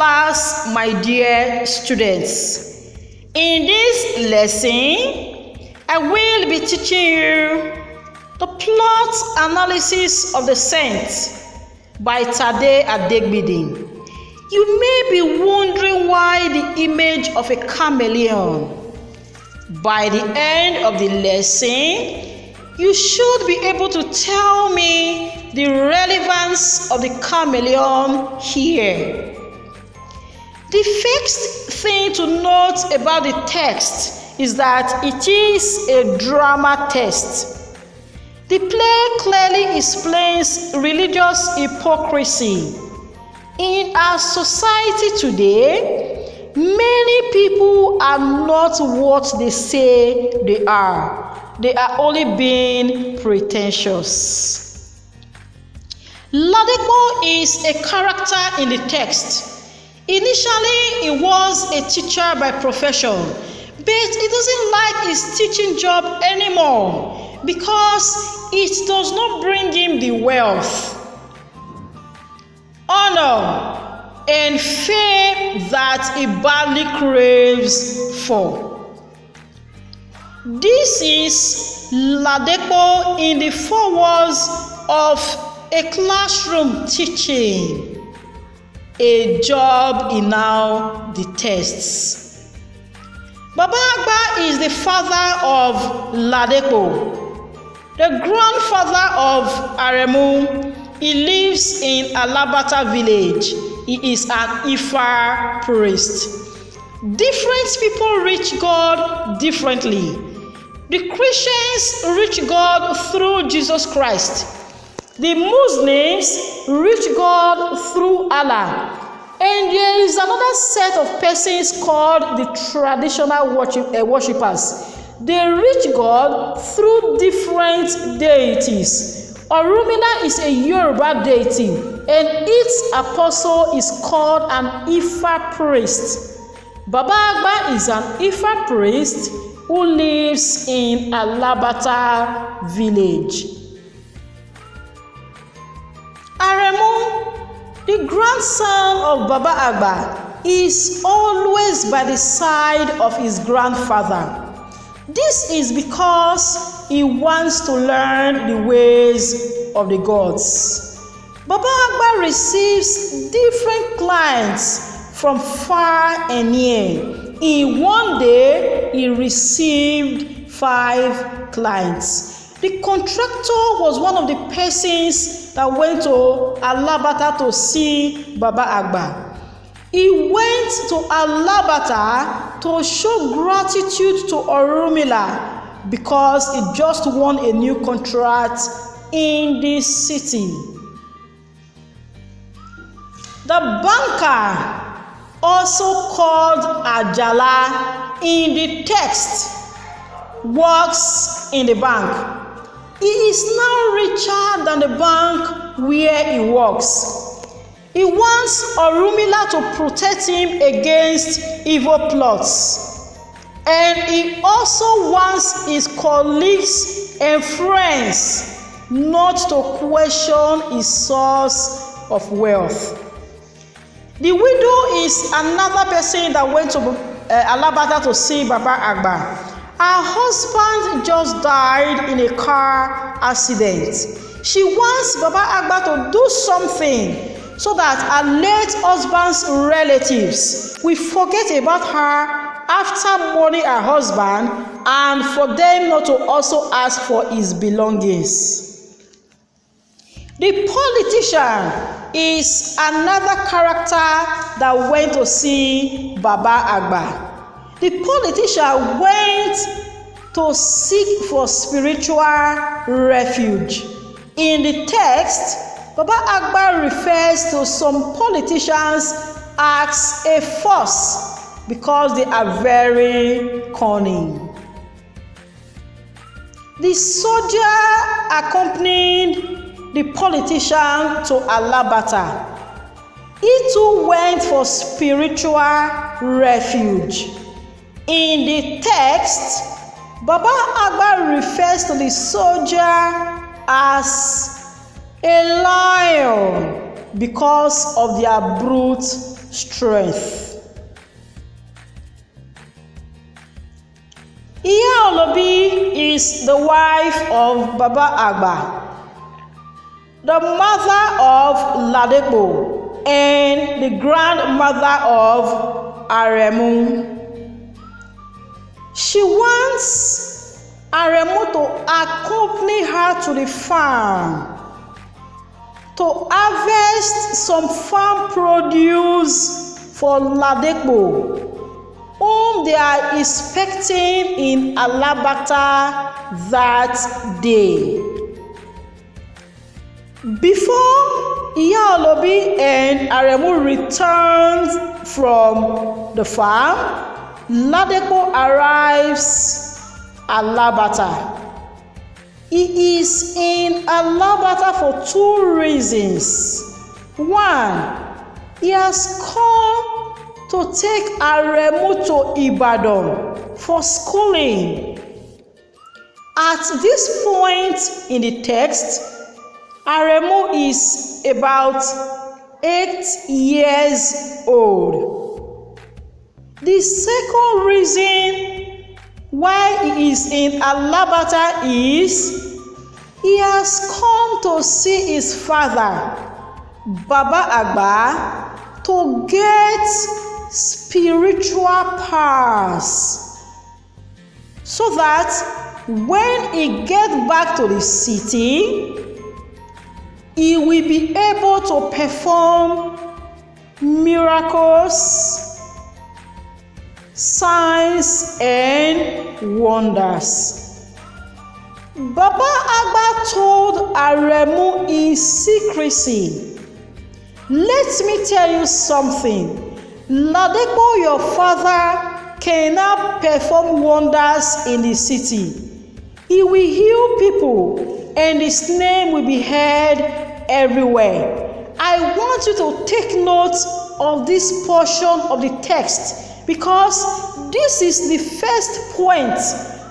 class, my dear students. In this lesson, I will be teaching you the plot analysis of the Saints by Tade Adegbidin. You may be wondering why the image of a chameleon. By the end of the lesson, you should be able to tell me the relevance of the chameleon here. The first thing to note about the text is that it is a drama text. The play clearly explains religious hypocrisy. In our society today, many people are not what they say they are. They are only being pretentious. Ladepo is a character in the text. Initially, he was a teacher by profession, but he doesn't like his teaching job anymore because it does not bring him the wealth, honor, and fame that he badly craves for. This is Ladepo in the four walls of a classroom teaching, a job he now detests. Baba Agba is the father of Ladepo, the grandfather of Aremu. He lives in Alabata village. He is an Ifa priest. Different people reach God differently. The Christians reach God through Jesus Christ. The Muslims reach God through Allah. And there is another set of persons called the traditional worshippers. They reach God through different deities. Orumila is a Yoruba deity, and its apostle is called an Ifa priest. Baba Agba is an Ifa priest who lives in Alabata village. Aremu, the grandson of Baba Agba, is always by the side of his grandfather. This is because he wants to learn the ways of the gods. Baba Agba receives different clients from far and near. In one day, he received 5 clients. The contractor was one of the persons that went to Alabata to see Baba Agba. He went to Alabata to show gratitude to Orumila because he just won a new contract in this city. The banker, also called Ajala in the text, works in the bank. He is now richer than the bank where he works. He wants Orumila to protect him against evil plots. And he also wants his colleagues and friends not to question his source of wealth. The widow is another person that went to Alabata to see Baba Agba. Her husband just died in a car accident. She wants Baba Agba to do something so that her late husband's relatives will forget about her after mourning her husband, and for them not to also ask for his belongings. The politician is another character that went to see Baba Agba. The politician went to seek for spiritual refuge. In the text, Baba Agba refers to some politicians as a force because they are very cunning. The soldier accompanied the politician to Alabata. He too went for spiritual refuge. In the text, Baba Agba refers to the soldier as a lion because of their brute strength. Iya Olobi is the wife of Baba Agba, the mother of Ladepo, and the grandmother of Aremu. She wants Aremu to accompany her to the farm to harvest some farm produce for Ladepo, whom they are expecting in Alabata that day. Before Iya Olobi and Aremu returned from the farm, Ladepo arrives Alabata. He is in Alabata for two reasons. One, he has come to take Aremu to Ibadan for schooling. At this point in the text, Aremu is about 8 years old. The second reason why he is in Alabata is he has come to see his father, Baba Agba, to get spiritual powers, so that when he gets back to the city, he will be able to perform miracles, signs, and wonders. Baba Agba told Aremu in secrecy, "Let me tell you something. Ladepo, your father, cannot perform wonders in the city. He will heal people, and his name will be heard everywhere." I want you to take note of this portion of the text, because this is the first point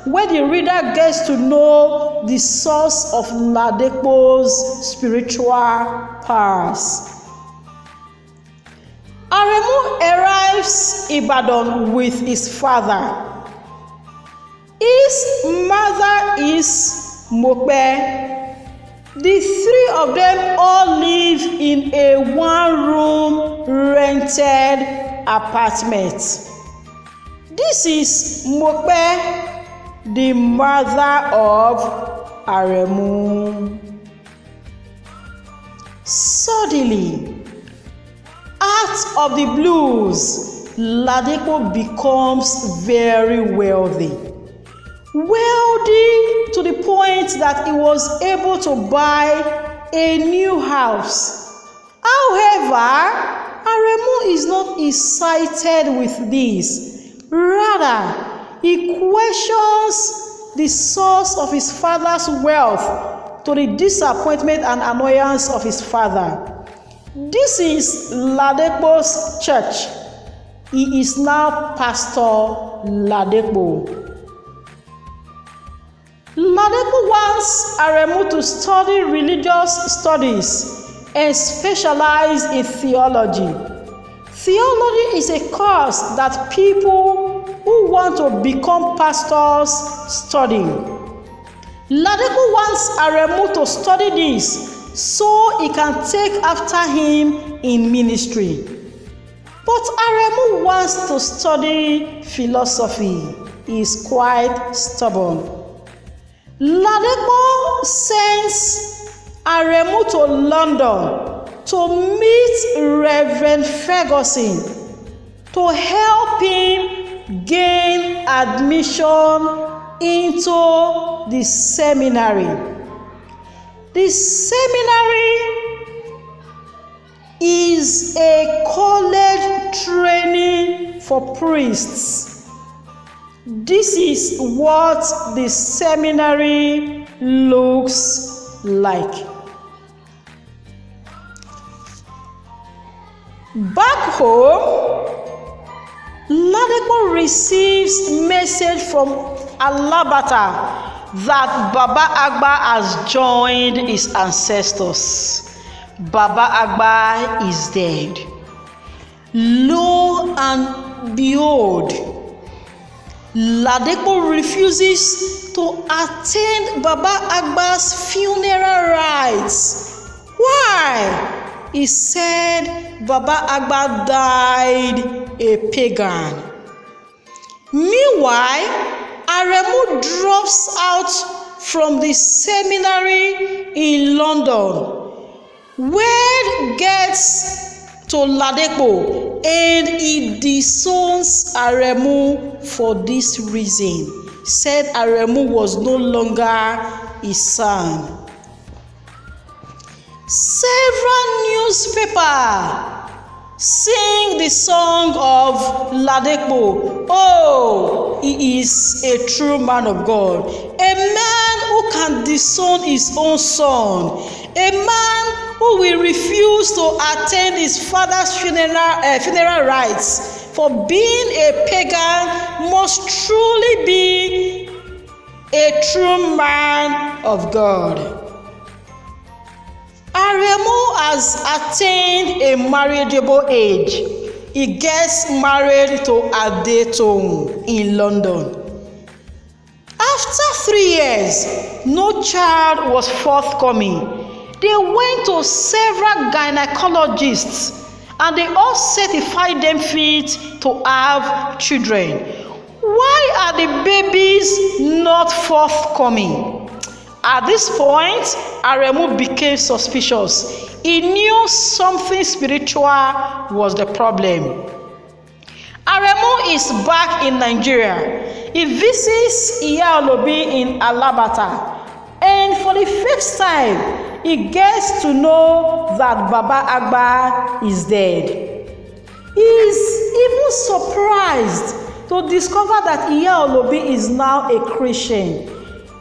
where the reader gets to know the source of Ladepo's spiritual powers. Aremu arrives Ibadan with his father. His mother is Mope. The three of them all live in a one-room rented apartment. This is Mope, the mother of Aremu. Suddenly, out of the blues, Ladepo becomes very wealthy. Wealthy to the point that he was able to buy a new house. However, Aremu is not excited with this. Rather, he questions the source of his father's wealth, to the disappointment and annoyance of his father. This is Ladepo's church. He is now Pastor Ladepo. Ladepo wants Aremu to study religious studies and specialize in theology. Theology is a course that people who want to become pastors study. Ladepo wants Aremu to study this so he can take after him in ministry. But Aremu wants to study philosophy. He is quite stubborn. Ladepo sends Aremu to London to meet Reverend Ferguson to help him gain admission into the seminary. The seminary is a college training for priests. This is what the seminary looks like. Back home, Ladepo receives message from Alabata that Baba Agba has joined his ancestors. Baba Agba is dead. Lo and behold, Ladepo refuses to attend Baba Agba's funeral rites. Why? He said Baba Agba died a pagan. Meanwhile, Aremu drops out from the seminary in London. Word gets to Ladepo and he disowns Aremu for this reason. Said Aremu was no longer his son. Several newspapers sing the song of Ladepo. Oh, he is a true man of God, a man who can disown his own son, a man who will refuse to attend his father's funeral rites. For being a pagan must truly be a true man of God. Aremu has attained a marriageable age. He gets married to Adetong in London. After 3 years, no child was forthcoming. They went to several gynecologists and they all certified them fit to have children. Why are the babies not forthcoming? At this point, Aremu became suspicious. He knew something spiritual was the problem. Aremu is back in Nigeria. He visits Iya Olobi in Alabata. And for the first time, he gets to know that Baba Agba is dead. He is even surprised to discover that Iya Olobi is now a Christian.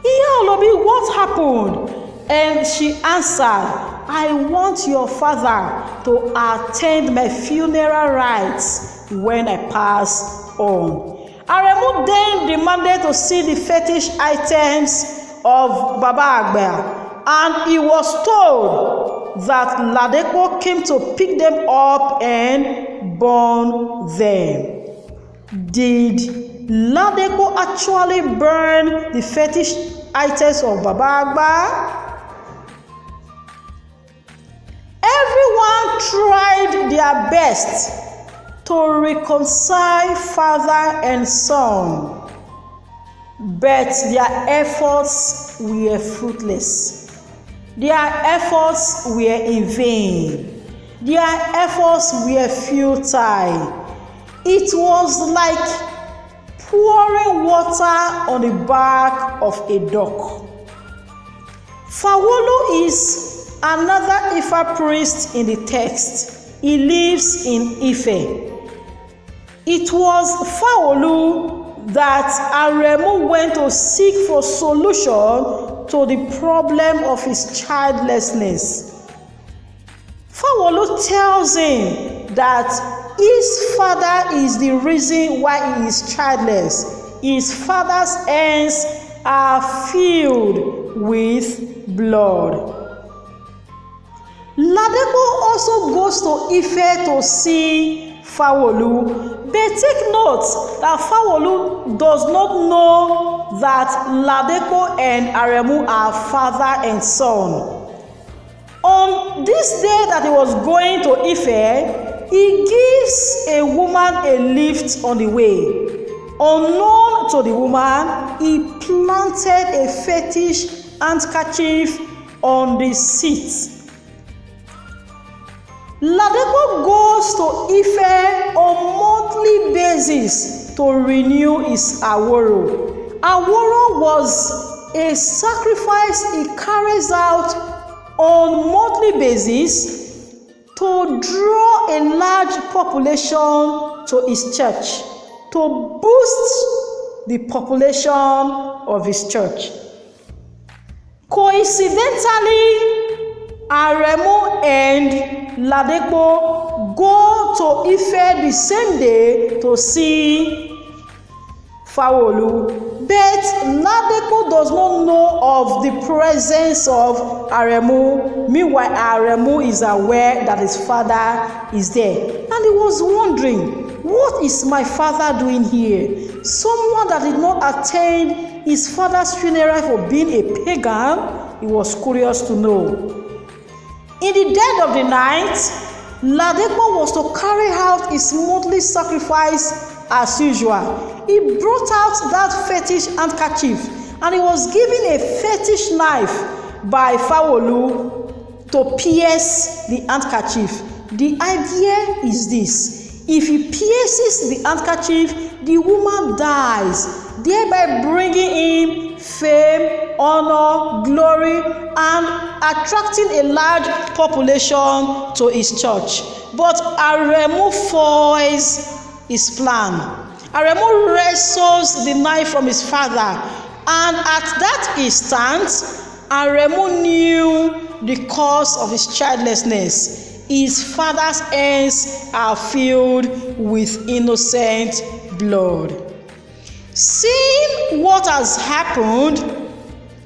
Iya Olobi, what happened? And she answered, I want your father to attend my funeral rites when I pass on. Aremu then demanded to see the fetish items of Baba Agba, and he was told that Ladepo came to pick them up and burn them. Did Ladepo actually burn the fetish items of Baba Agba? Everyone tried their best to reconcile father and son, but their efforts were fruitless. Their efforts were in vain. Their efforts were futile. It was like pouring water on the back of a duck. Fawolu is another Ifa priest in the text. He lives in Ife. It was Fawolu that Aremu went to seek for solution to the problem of his childlessness. Fawolu tells him that his father is the reason why he is childless. His father's hands are filled with blood. Ladepo also goes to Ife to see Fawolu, but take note that Fawolu does not know that Ladepo and Aremu are father and son. On this day that he was going to Ife, he gives a woman a lift on the way. Unknown to the woman, he planted a fetish handkerchief on the seat. Ladepo goes to Ife on monthly basis to renew his aworo. Aworo was a sacrifice he carries out on monthly basis to draw a large population to his church, to boost the population of his church. Coincidentally, Aremu and Ladepo go to Ife the same day to see Fawolu. But Ladepo does not know of the presence of Aremu. Meanwhile, Aremu is aware that his father is there. And he was wondering, what is my father doing here? Someone that did not attend his father's funeral for being a pagan. He was curious to know. In the dead of the night, Ladepo was to carry out his monthly sacrifice as usual. He brought out that fetish handkerchief and he was given a fetish knife by Fawolu to pierce the handkerchief. The idea is this: if he pierces the handkerchief, the woman dies, thereby bringing him fame, honor, glory, and attracting a large population to his church. But Aremu foils his plan. Aremu wrestles the knife from his father, and at that instant, Aremu knew the cause of his childlessness. His father's hands are filled with innocent blood. Seeing what has happened,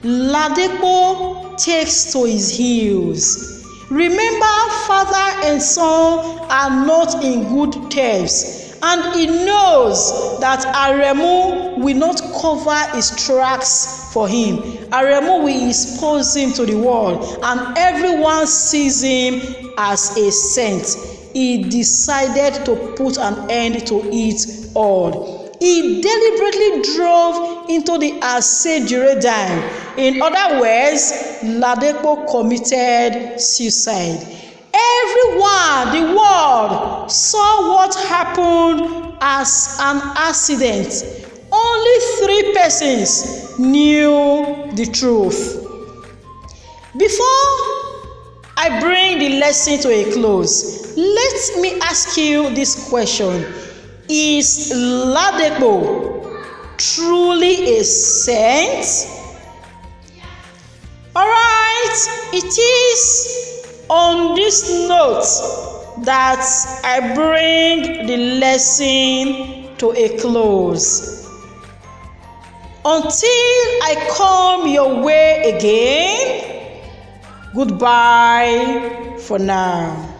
Ladepo takes to his heels. Remember, father and son are not in good terms, and he knows that Aremu will not cover his tracks for him. Aremu will expose him to the world, and everyone sees him as a saint. He decided to put an end to it all. He deliberately drove into the Asejire dam. In other words, Ladepo committed suicide. Everyone, the world, saw what happened as an accident. Only 3 persons knew the truth. Before I bring the lesson to a close, let me ask you this question. Is Ladepo truly a saint? Alright, it is on this note that I bring the lesson to a close. Until I come your way again, goodbye for now.